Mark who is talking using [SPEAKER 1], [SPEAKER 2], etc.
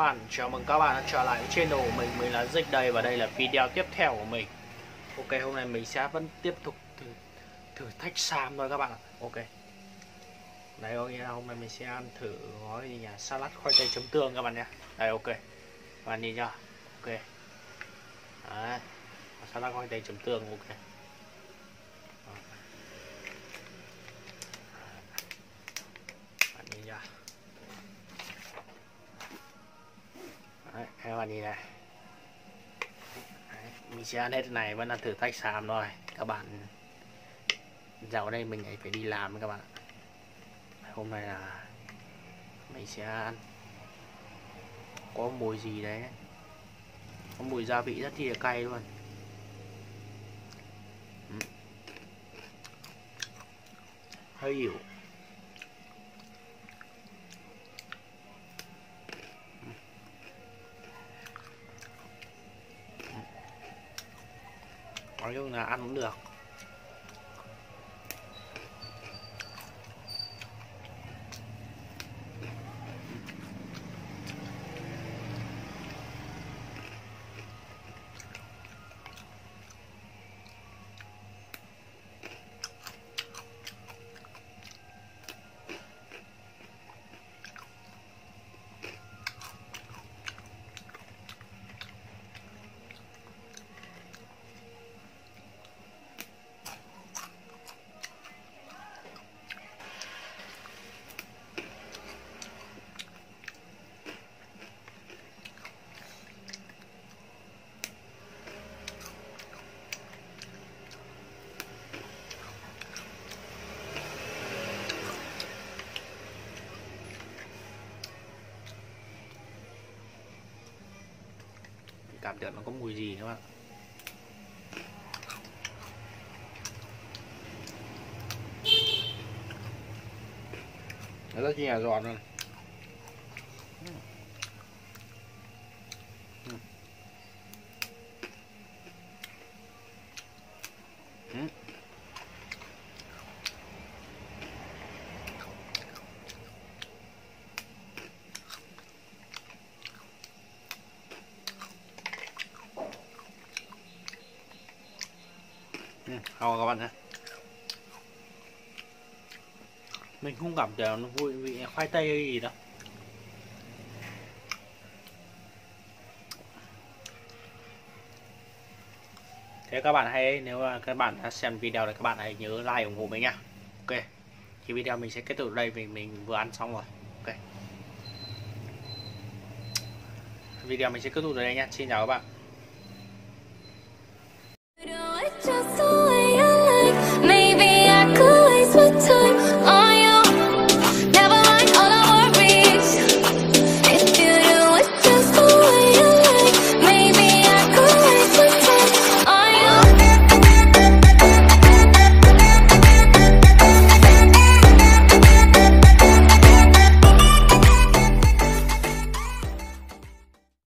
[SPEAKER 1] bạn, chào mừng các bạn đã trở lại với channel của mình là Dịch đây và đây là video tiếp theo của mình. Ok, hôm nay mình sẽ vẫn tiếp tục thử thách Sam thôi các bạn ạ. Ok. Đấy có nghĩa là hôm nay mình sẽ ăn thử gói gì nhỉ? Salad khoai tây chấm tương các bạn nhé. Đây ok. Các bạn nhìn chưa? Ok. Đấy. Salad khoai tây chấm tương ok. Bạn nhìn chưa? Đấy, các bạn nhìn này. Đấy, mình sẽ ăn hết này, vẫn là thử thách Sam thôi các bạn. Dạo đây mình ấy phải đi làm các bạn. Hôm nay là mình sẽ ăn có mùi gì đấy, có mùi gia vị rất là cay luôn. Hơi hiểu. Nói chung là ăn cũng được. Cảm nhận nó có mùi gì các bạn. Nó rất là giòn luôn. Ngon các bạn nhé. Mình không cảm thấy nó vui vị khoai tây hay gì đâu. Thế các bạn hãy, nếu mà các bạn đã xem video này, các bạn hãy nhớ like ủng hộ mình nha. Ok. Thì video mình sẽ kết thúc ở đây vì mình vừa ăn xong rồi. Ok. Video mình sẽ kết thúc ở đây nha. Xin chào các bạn.